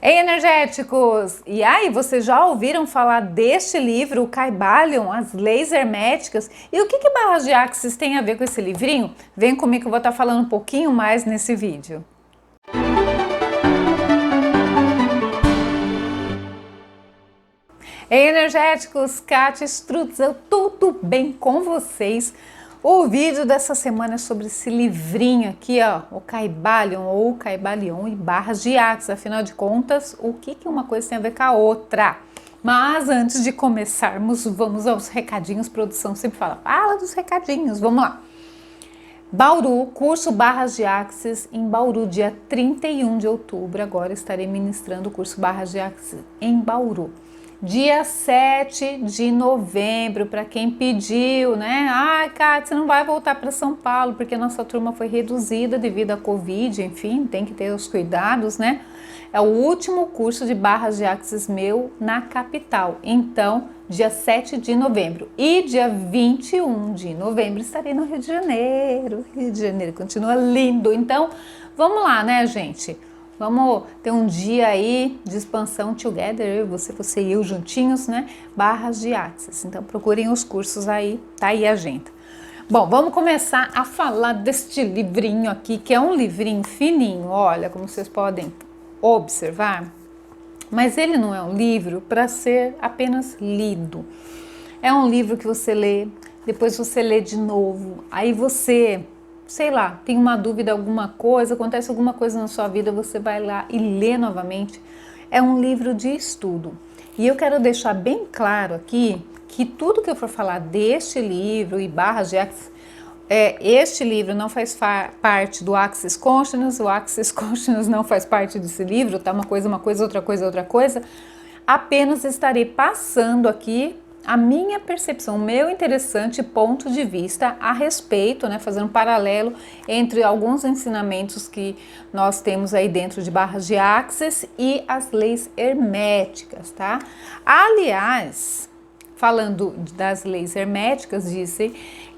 Ei, energéticos! E aí, vocês já ouviram falar deste livro, o Kybalion, as leis herméticas? E o que barras de Axis tem a ver com esse livrinho? Vem comigo que eu vou estar falando um pouquinho mais nesse vídeo. Ei, energéticos! Kátia Strutzel, tudo bem com vocês? O vídeo dessa semana é sobre esse livrinho aqui, ó, o Kybalion ou Kybalion e barras de Axis. Afinal de contas, o que uma coisa tem a ver com a outra? Mas antes de começarmos, vamos aos recadinhos. Produção sempre fala dos recadinhos, vamos lá. Bauru, curso Barras de Axis em Bauru, dia 31 de outubro. Agora estarei ministrando o curso Barras de Axis em Bauru. Dia 7 de novembro, para quem pediu, né? Ai, Kátia, você não vai voltar para São Paulo, porque nossa turma foi reduzida devido à Covid, enfim, tem que ter os cuidados, né? É o último curso de barras de Axis meu na capital. Então, dia 7 de novembro e dia 21 de novembro estarei no Rio de Janeiro. Rio de Janeiro continua lindo. Então, vamos lá, né, gente? Vamos ter um dia aí de expansão together, você e eu juntinhos, né? Barras de Axis. Então procurem os cursos aí, tá aí a agenda. Bom, vamos começar a falar deste livrinho aqui, que é um livrinho fininho, olha, como vocês podem observar. Mas ele não é um livro para ser apenas lido. É um livro que você lê, depois você lê de novo, aí você... sei lá, tem uma dúvida, alguma coisa, acontece alguma coisa na sua vida, você vai lá e lê novamente. É um livro de estudo. E eu quero deixar bem claro aqui que tudo que eu for falar deste livro e barras de Axis, este livro não faz parte do Axis Consciousness, o Axis Consciousness não faz parte desse livro, tá? Uma coisa, outra coisa, outra coisa. Apenas estarei passando aqui a minha percepção, o meu interessante ponto de vista a respeito, né, fazendo um paralelo entre alguns ensinamentos que nós temos aí dentro de barras de Axis e as leis herméticas, tá? Aliás, falando das leis herméticas, dizem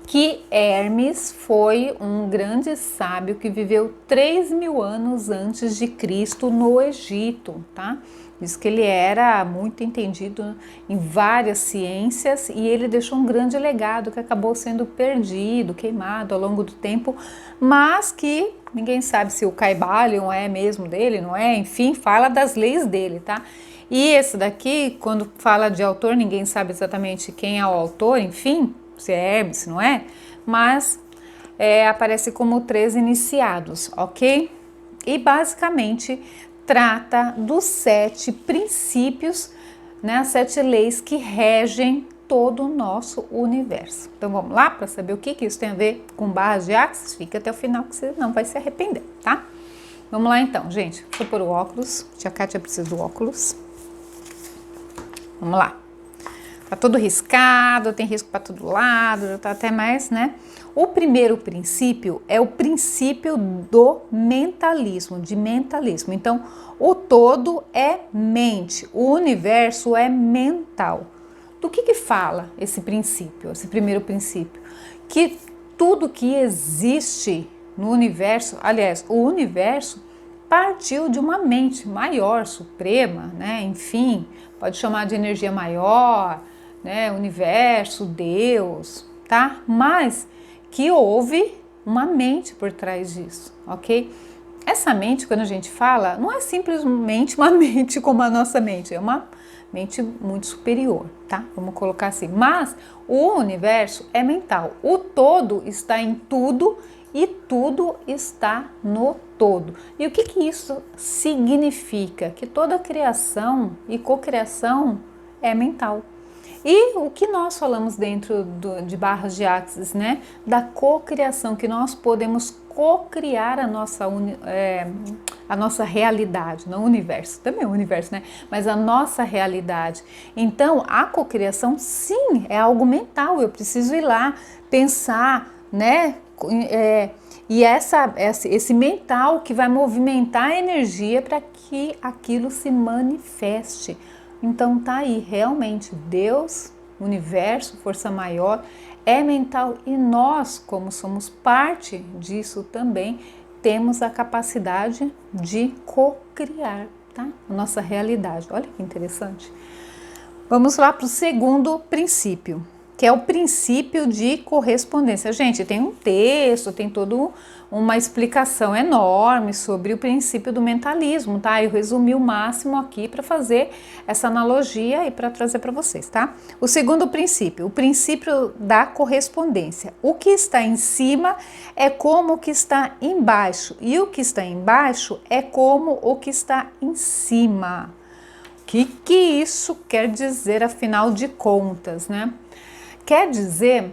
que Hermes foi um grande sábio que viveu 3.000 anos antes de Cristo no Egito, tá? Diz que ele era muito entendido em várias ciências e ele deixou um grande legado que acabou sendo perdido, queimado ao longo do tempo, mas que ninguém sabe se o Kybalion é mesmo dele, não é? Enfim, fala das leis dele, tá? E esse daqui, quando fala de autor, ninguém sabe exatamente quem é o autor, enfim, se é Hermes, se não é, mas aparece como 3 iniciados, ok? E basicamente trata dos 7 princípios, né, as 7 leis que regem todo o nosso universo. Então vamos lá para saber o que isso tem a ver com barras de Axis? Fica até o final que você não vai se arrepender, tá? Vamos lá então, gente. Vou pôr o óculos. Tia Kátia precisa do óculos. Vamos lá. Tá todo riscado, tem risco para todo lado, já tá até mais, né? O primeiro princípio é o princípio do mentalismo, de mentalismo. Então, o todo é mente, o universo é mental. Do que fala esse princípio, esse primeiro princípio? Que tudo que existe no universo, aliás, o universo partiu de uma mente maior, suprema, né? Enfim, pode chamar de energia maior, né? Universo, Deus, tá? Mas que houve uma mente por trás disso, ok? Essa mente, quando a gente fala, não é simplesmente uma mente como a nossa mente, é uma mente muito superior, tá? Vamos colocar assim. Mas o universo é mental, o todo está em tudo e tudo está no todo. E o que isso significa? Que toda criação e cocriação é mental. E o que nós falamos dentro de barras de Axis, né? Da cocriação, que nós podemos cocriar a nossa realidade, não o universo, também é o universo, né? Mas a nossa realidade. Então, a cocriação, sim, é algo mental. Eu preciso ir lá, pensar, né? E esse mental que vai movimentar a energia para que aquilo se manifeste. Então tá aí, realmente, Deus, universo, força maior, é mental e nós, como somos parte disso também, temos a capacidade de co-criar. tá? A nossa realidade. Olha que interessante. Vamos lá para o segundo princípio, que é o princípio de correspondência. Gente, tem um texto, tem toda uma explicação enorme sobre o princípio do mentalismo, tá? Eu resumi o máximo aqui para fazer essa analogia e para trazer para vocês, tá? O segundo princípio, o princípio da correspondência. O que está em cima é como o que está embaixo, e o que está embaixo é como o que está em cima. O que isso quer dizer, afinal de contas, né? Quer dizer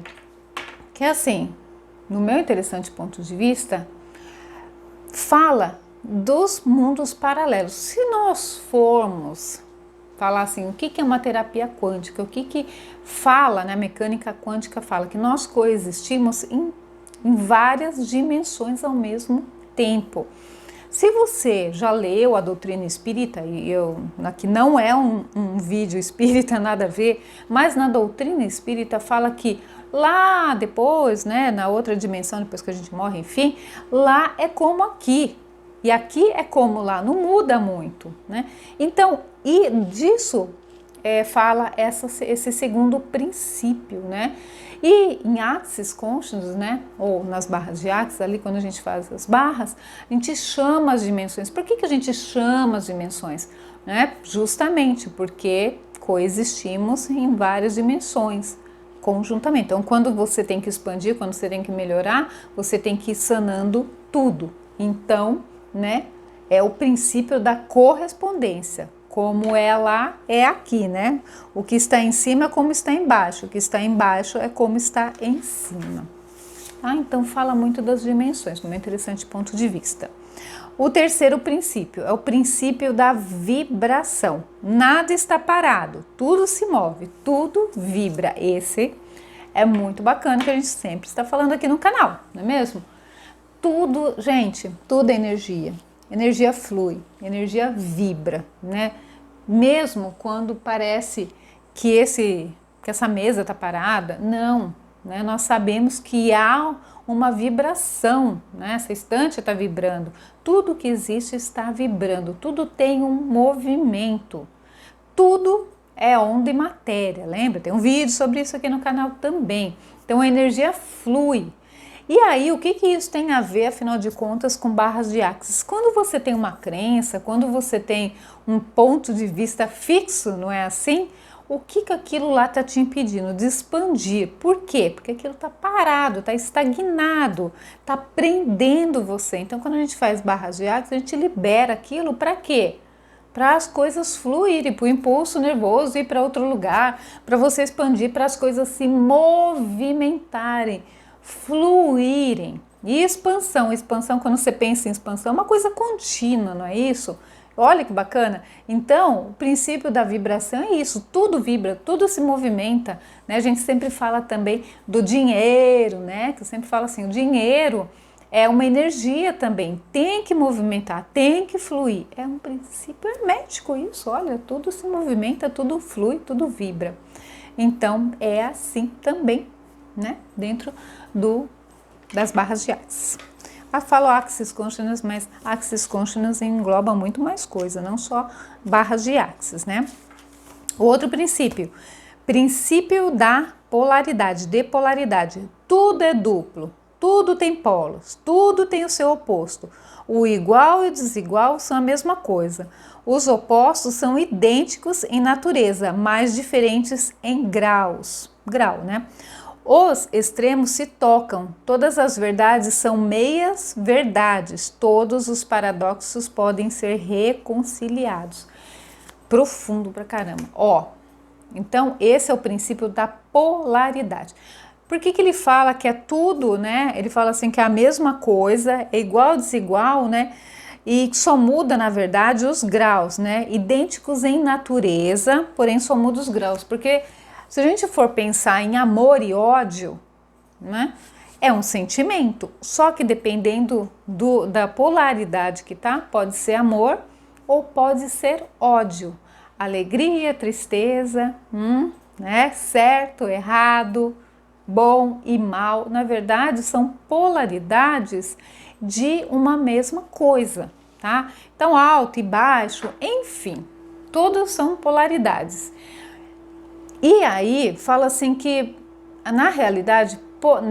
que, assim, no meu interessante ponto de vista, fala dos mundos paralelos. Se nós formos falar assim, o que é uma terapia quântica, o que fala, né? A mecânica quântica fala que nós coexistimos em várias dimensões ao mesmo tempo. Se você já leu a doutrina espírita, e aqui não é um vídeo espírita, nada a ver, mas na doutrina espírita fala que lá depois, né, na outra dimensão, depois que a gente morre, enfim, lá é como aqui, e aqui é como lá, não muda muito, né? Então, e disso fala esse segundo princípio, né? E em Axis Consciousness, né, ou nas barras de Axis, ali quando a gente faz as barras, a gente chama as dimensões. Por que a gente chama as dimensões? Né? Justamente porque coexistimos em várias dimensões conjuntamente. Então, quando você tem que expandir, quando você tem que melhorar, você tem que ir sanando tudo. Então, né, é o princípio da correspondência. Como é lá, é aqui, né? O que está em cima é como está embaixo, o que está embaixo é como está em cima. Ah, então fala muito das dimensões, do meu interessante ponto de vista. O terceiro princípio é o princípio da vibração. Nada está parado, tudo se move, tudo vibra. Esse é muito bacana, que a gente sempre está falando aqui no canal, não é mesmo? Tudo, gente, tudo é energia. Energia flui, energia vibra, né? Mesmo quando parece que essa mesa está parada, não, né? Nós sabemos que há uma vibração, né? Essa estante está vibrando, tudo que existe está vibrando, tudo tem um movimento, tudo é onda e matéria, lembra? Tem um vídeo sobre isso aqui no canal também. Então a energia flui. E aí, o que isso tem a ver, afinal de contas, com barras de Axis? Quando você tem uma crença, quando você tem um ponto de vista fixo, não é assim? O que aquilo lá está te impedindo de expandir? Por quê? Porque aquilo está parado, está estagnado, está prendendo você. Então, quando a gente faz barras de Axis, a gente libera aquilo para quê? Para as coisas fluírem, para o impulso nervoso ir para outro lugar, para você expandir, para as coisas se movimentarem, fluírem. E expansão, quando você pensa em expansão, é uma coisa contínua, não é isso? Olha que bacana. Então, o princípio da vibração é isso, tudo vibra, tudo se movimenta, né? A gente sempre fala também do dinheiro, né? Que eu sempre falo assim, o dinheiro é uma energia também, tem que movimentar, tem que fluir. É um princípio hermético isso, olha, tudo se movimenta, tudo flui, tudo vibra. Então, é assim também, né? Dentro das barras de Axis. Eu falo Axis Consciousness, mas Axis Consciousness engloba muito mais coisa, não só barras de Axis, né? O outro princípio da polaridade, depolaridade. Tudo é duplo, tudo tem polos, tudo tem o seu oposto. O igual e o desigual são a mesma coisa. Os opostos são idênticos em natureza, mas diferentes em graus. Grau, né? Os extremos se tocam, todas as verdades são meias verdades, todos os paradoxos podem ser reconciliados. Profundo pra caramba. Ó, então esse é o princípio da polaridade. Por que ele fala que é tudo, né? Ele fala assim que é a mesma coisa, é igual, desigual, né? E só muda, na verdade, os graus, né? Idênticos em natureza, porém só muda os graus, porque se a gente for pensar em amor e ódio, né, é um sentimento, só que dependendo da polaridade que tá, pode ser amor ou pode ser ódio, alegria, tristeza, né, certo, errado, bom e mal, na verdade são polaridades de uma mesma coisa. tá? Então, alto e baixo, enfim, todos são polaridades. E aí, fala assim que, na realidade,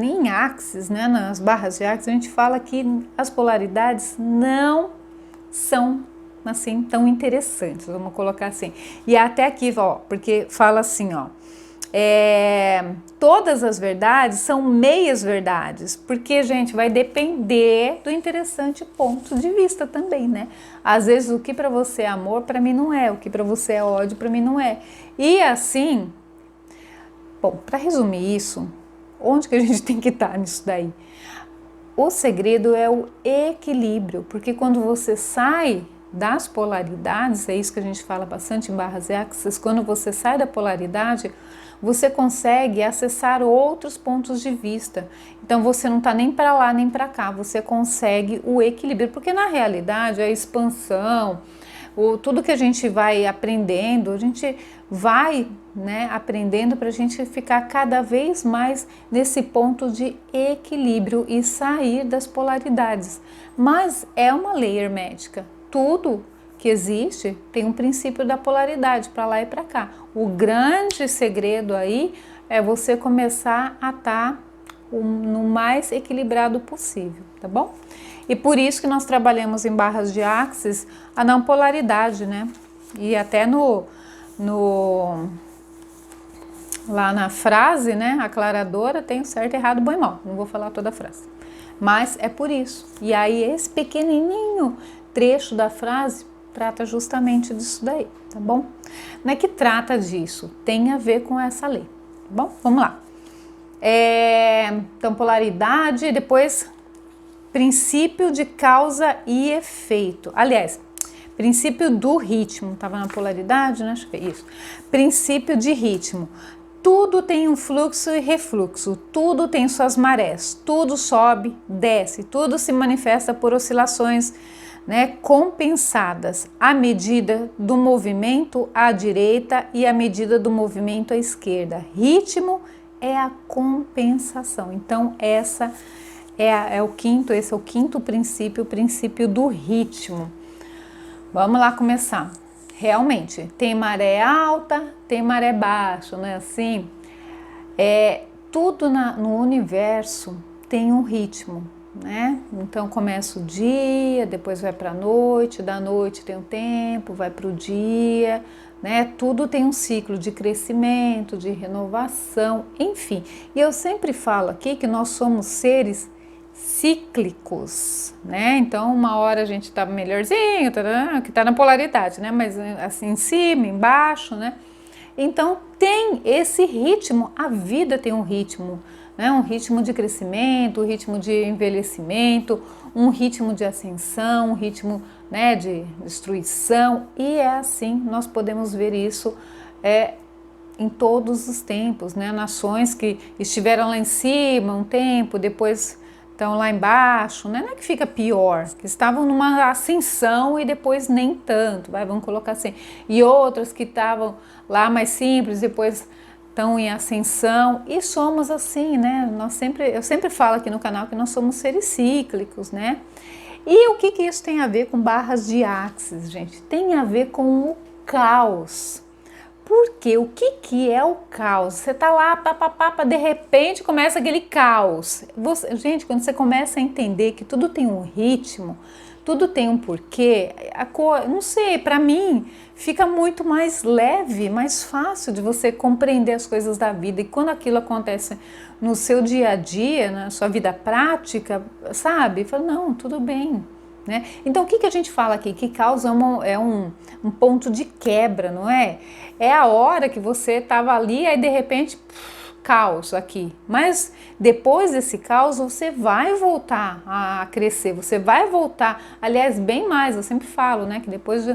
em Axis, né, nas barras de Axis, a gente fala que as polaridades não são assim tão interessantes, vamos colocar assim. E até aqui, ó, porque fala assim, ó, todas as verdades são meias verdades, porque, gente, vai depender do interessante ponto de vista também, né? Às vezes o que para você é amor, para mim não é, o que para você é ódio, para mim não é. E assim, bom, para resumir isso, onde que a gente tem que estar nisso daí? O segredo é o equilíbrio, porque quando você sai das polaridades, é isso que a gente fala bastante em barras e axis, quando você sai da polaridade, você consegue acessar outros pontos de vista. Então você não está nem para lá nem para cá, você consegue o equilíbrio, porque na realidade a expansão, tudo que a gente vai aprendendo, a gente vai, né, aprendendo para a gente ficar cada vez mais nesse ponto de equilíbrio e sair das polaridades. Mas é uma lei hermética. Tudo que existe tem um princípio da polaridade para lá e para cá. O grande segredo aí é você começar a estar no mais equilibrado possível, tá bom? E por isso que nós trabalhamos em barras de axis a não polaridade, né? E até lá na frase, né, aclaradora, tem o certo, errado, bom e mal. Não vou falar toda a frase. Mas é por isso. E aí esse pequenininho trecho da frase trata justamente disso daí, tá bom? Não é que trata disso, tem a ver com essa lei, tá bom? Vamos lá. Então, polaridade, depois princípio de causa e efeito. Aliás, princípio do ritmo, estava na polaridade, né? Acho que é isso. Princípio de ritmo. Tudo tem um fluxo e refluxo, tudo tem suas marés, tudo sobe, desce, tudo se manifesta por oscilações, né, compensadas à medida do movimento à direita e à medida do movimento à esquerda. Ritmo é a compensação. Então, esse é o quinto princípio, o princípio do ritmo. Vamos lá começar. Realmente, tem maré alta, tem maré baixa, não é assim? Tudo no universo tem um ritmo, né? Então começa o dia, depois vai para a noite, da noite tem um tempo, vai para o dia, né? Tudo tem um ciclo de crescimento, de renovação, enfim. E eu sempre falo aqui que nós somos seres cíclicos, né? Então uma hora a gente tá melhorzinho, que tá na polaridade, né? Mas assim em cima, embaixo, né? Então tem esse ritmo, a vida tem um ritmo, né? Um ritmo de crescimento, um ritmo de envelhecimento, um ritmo de ascensão, um ritmo, né, de destruição, e é assim, nós podemos ver isso em todos os tempos, né? Nações que estiveram lá em cima um tempo, depois estão lá embaixo, né? Não é que fica pior, que estavam numa ascensão e depois nem tanto, vamos colocar assim. E outras que estavam lá mais simples, depois estão em ascensão, e somos assim, né? Eu sempre falo aqui no canal que nós somos seres cíclicos, né? E o que isso tem a ver com barras de axis, gente? Tem a ver com o caos. Porque o que é o caos? Você tá lá, de repente começa aquele caos. Gente, quando você começa a entender que tudo tem um ritmo, tudo tem um porquê, não sei, para mim fica muito mais leve, mais fácil de você compreender as coisas da vida. E quando aquilo acontece no seu dia a dia, na sua vida prática, sabe? Fala, não, tudo bem. Né? Então o que a gente fala aqui? Que caos é um ponto de quebra, não é? É a hora que você estava ali, aí de repente, caos aqui. Mas depois desse caos você vai voltar a crescer, você vai voltar, aliás, bem mais, eu sempre falo, né? Que depois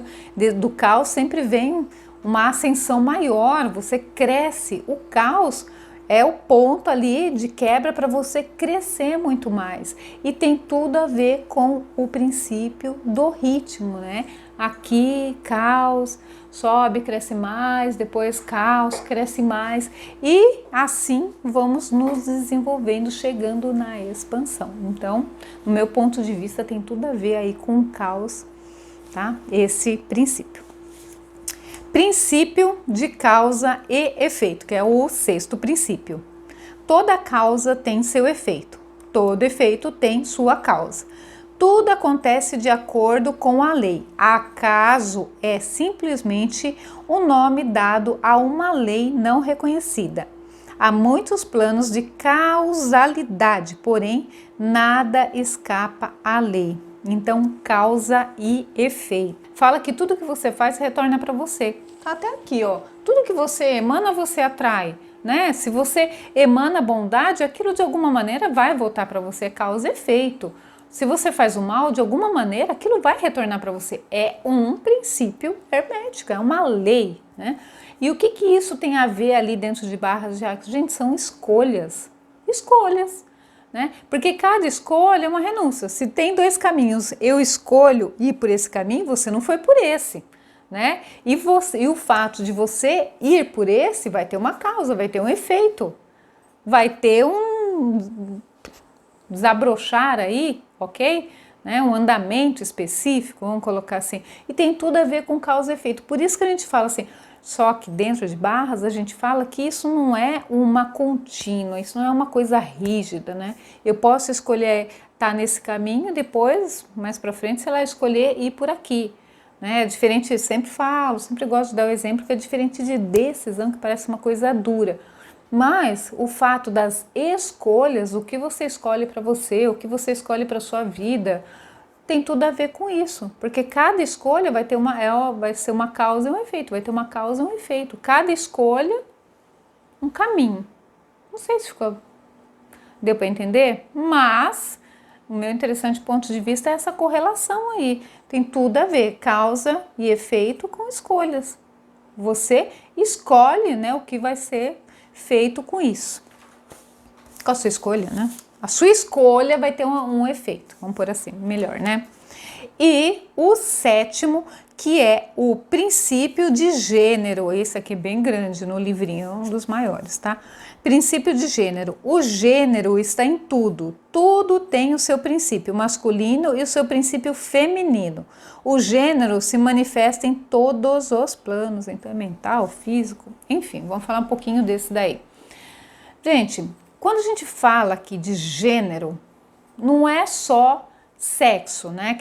do caos sempre vem uma ascensão maior, você cresce. O caos é o ponto ali de quebra para você crescer muito mais. E tem tudo a ver com o princípio do ritmo, né? Aqui, caos, sobe, cresce mais, depois caos, cresce mais. E assim vamos nos desenvolvendo, chegando na expansão. Então, no meu ponto de vista, tem tudo a ver aí com o caos tá? Esse princípio. Princípio de causa e efeito, que é o sexto princípio. Toda causa tem seu efeito, todo efeito tem sua causa. Tudo acontece de acordo com a lei. Acaso é simplesmente um nome dado a uma lei não reconhecida. Há muitos planos de causalidade, porém nada escapa à lei. Então, causa e efeito. Fala que tudo que você faz retorna para você. Tá até aqui, ó. Tudo que você emana, você atrai, né? Se você emana bondade, aquilo de alguma maneira vai voltar para você, causa e efeito. Se você faz o mal, de alguma maneira, aquilo vai retornar para você. É um princípio hermético, é uma lei, né? E o que isso tem a ver ali dentro de barras de axis? Gente, são escolhas. Escolhas, né? Porque cada escolha é uma renúncia. Se tem dois caminhos, eu escolho ir por esse caminho, você não foi por esse, né? E o fato de você ir por esse vai ter uma causa, vai ter um efeito, vai ter um desabrochar aí, ok? Né? Um andamento específico, vamos colocar assim. E tem tudo a ver com causa e efeito. Por isso que a gente fala assim, só que dentro de barras a gente fala que isso não é uma contínua, isso não é uma coisa rígida, né? Eu posso escolher estar nesse caminho, depois, mais para frente, sei lá, escolher ir por aqui. Né? É diferente, eu sempre falo, sempre gosto de dar o exemplo que é diferente de decisão, que parece uma coisa dura. Mas o fato das escolhas, o que você escolhe para você, o que você escolhe para sua vida, tem tudo a ver com isso, porque cada escolha vai ser uma causa e um efeito, vai ter uma causa e um efeito. Cada escolha, um caminho. Não sei se deu para entender, mas o meu interessante ponto de vista é essa correlação aí. Tem tudo a ver, causa e efeito com escolhas. Você escolhe, né, o que vai ser feito com isso. Com a sua escolha, né? A sua escolha vai ter um efeito, vamos por assim, melhor, né? E o sétimo, que é o princípio de gênero. Esse aqui é bem grande no livrinho, um dos maiores, tá? Princípio de gênero. O gênero está em tudo. Tudo tem o seu princípio masculino e o seu princípio feminino. O gênero se manifesta em todos os planos, então é mental, físico, enfim, vamos falar um pouquinho desse daí. Gente, quando a gente fala aqui de gênero, não é só sexo, né?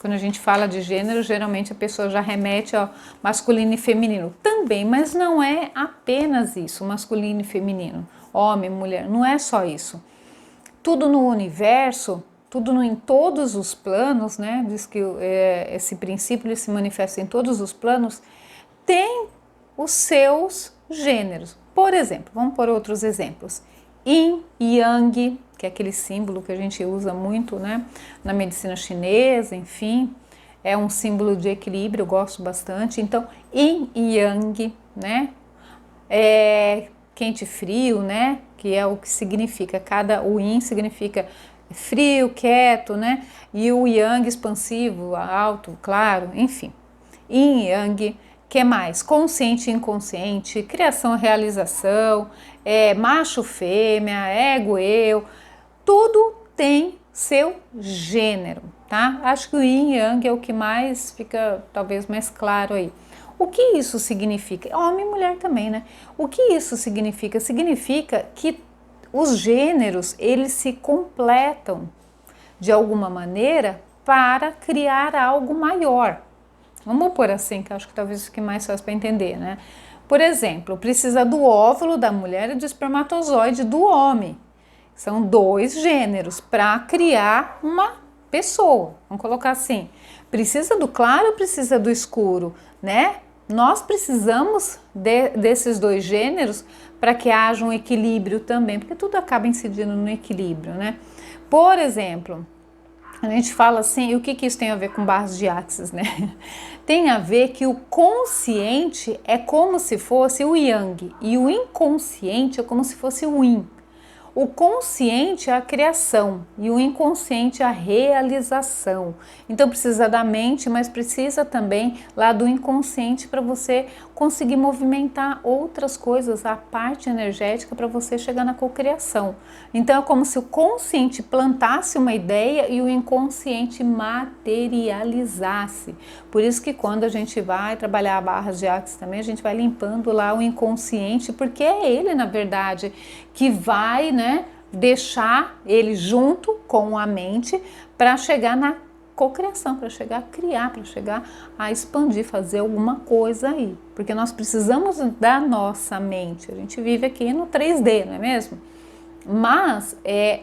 Quando a gente fala de gênero, geralmente a pessoa já remete ao masculino e feminino. Também, mas não é apenas isso, masculino e feminino, homem, mulher, não é só isso. Tudo no universo, em todos os planos, né? Diz que esse princípio ele se manifesta em todos os planos, tem os seus gêneros. Por exemplo, vamos por outros exemplos. Yin e Yang, que é aquele símbolo que a gente usa muito, né, na medicina chinesa, enfim, é um símbolo de equilíbrio, eu gosto bastante. Então, Yin e Yang, né, quente e frio, né, que é o que significa, o Yin significa frio, quieto, né, e o Yang expansivo, alto, claro, enfim. Yin e Yang. Que mais? Consciente e inconsciente, criação e realização, macho, fêmea, ego, eu, tudo tem seu gênero, tá? Acho que o yin e yang é o que mais fica, talvez, mais claro aí. O que isso significa? Homem e mulher também, né? O que isso significa? Significa que os gêneros, eles se completam de alguma maneira para criar algo maior. Vamos pôr assim, que eu acho que talvez fique mais fácil para entender, né? Por exemplo, precisa do óvulo da mulher e do espermatozoide do homem. São dois gêneros para criar uma pessoa. Vamos colocar assim. Precisa do claro, precisa do escuro, né? Nós precisamos desses dois gêneros para que haja um equilíbrio também, porque tudo acaba incidindo no equilíbrio, né? Por exemplo, a gente fala assim, e o que isso tem a ver com barras de axis, né? Tem a ver que o consciente é como se fosse o yang e o inconsciente é como se fosse o yin. O consciente é a criação e o inconsciente é a realização. Então precisa da mente, mas precisa também lá do inconsciente para você conseguir movimentar outras coisas, a parte energética para você chegar na cocriação. Então é como se o consciente plantasse uma ideia e o inconsciente materializasse. Por isso que quando a gente vai trabalhar barras de axis também, a gente vai limpando lá o inconsciente, porque é ele, na verdade, que vai, né, deixar ele junto com a mente para chegar na cocriação, para chegar a criar, para chegar a expandir, fazer alguma coisa aí. Porque nós precisamos da nossa mente. A gente vive aqui no 3D, não é mesmo? Mas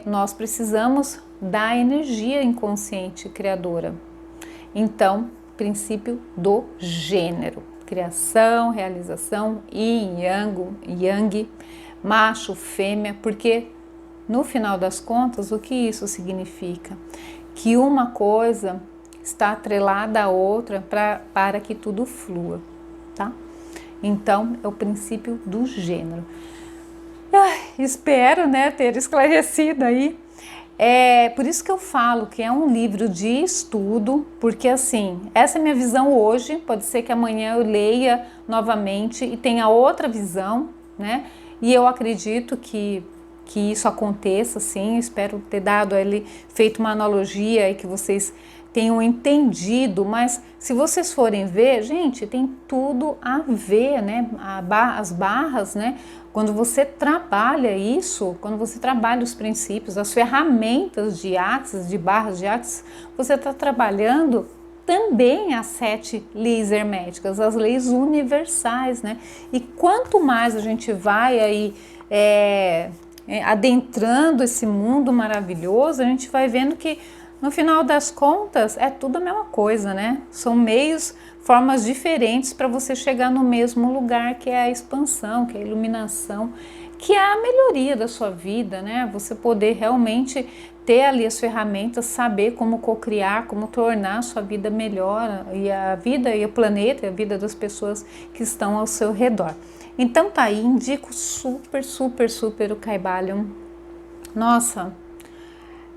nós precisamos da energia inconsciente criadora. Então, princípio do gênero. Criação, realização, yin, yang, macho, fêmea, porque no final das contas, o que isso significa? Que uma coisa está atrelada à outra para que tudo flua, tá? Então, é o princípio do gênero. Espero, né, ter esclarecido aí. É por isso que eu falo que é um livro de estudo, porque assim, essa é a minha visão hoje, pode ser que amanhã eu leia novamente e tenha outra visão, né? E eu acredito que isso aconteça, sim, espero ter dado ali, feito uma analogia e que vocês tenham entendido, mas se vocês forem ver, gente, tem tudo a ver, né? As barras, né? Quando você trabalha isso, quando você trabalha os princípios, as ferramentas de axis, de barras de axis, você está trabalhando também as 7 leis herméticas, as leis universais, né? E quanto mais a gente vai aí adentrando esse mundo maravilhoso, a gente vai vendo que no final das contas é tudo a mesma coisa, né? São meios, formas diferentes para você chegar no mesmo lugar, que é a expansão, que é a iluminação, que é a melhoria da sua vida, né? Você poder realmente ter ali as ferramentas, saber como cocriar, como tornar a sua vida melhor, e a vida e o planeta, e a vida das pessoas que estão ao seu redor. Então tá aí, indico super o Kybalion. Nossa,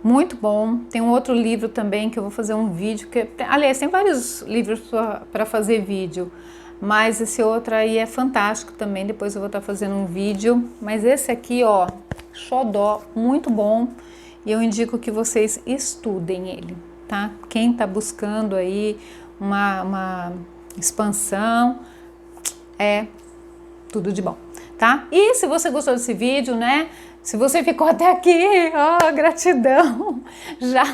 muito bom. Tem um outro livro também que eu vou fazer um vídeo, aliás, tem vários livros para fazer vídeo, mas esse outro aí é fantástico também, depois eu vou estar fazendo um vídeo, mas esse aqui, ó, xodó, muito bom, e eu indico que vocês estudem ele, tá? Quem tá buscando aí uma expansão, tudo de bom, tá? E se você gostou desse vídeo, né? Se você ficou até aqui, ó, gratidão! Já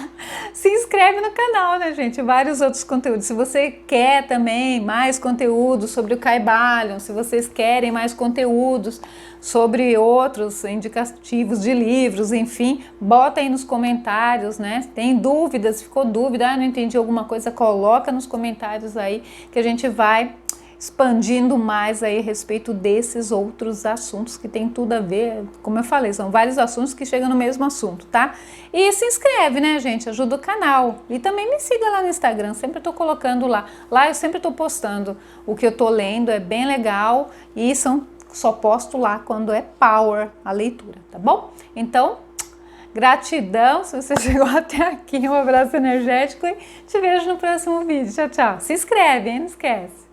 se inscreve no canal, né, gente? Vários outros conteúdos. Se você quer também mais conteúdo sobre o Kybalion, se vocês querem mais conteúdos sobre outros indicativos de livros, enfim, bota aí nos comentários, né? Tem dúvidas, ficou dúvida, não entendi alguma coisa, coloca nos comentários aí que a gente vai expandindo mais aí a respeito desses outros assuntos que tem tudo a ver, como eu falei, são vários assuntos que chegam no mesmo assunto, tá? E se inscreve, né, gente? Ajuda o canal. E também me siga lá no Instagram, sempre tô colocando lá. Lá eu sempre tô postando o que eu tô lendo, é bem legal e só posto lá quando é power a leitura, tá bom? Então, gratidão se você chegou até aqui, um abraço energético e te vejo no próximo vídeo. Tchau, tchau. Se inscreve, hein? Não esquece.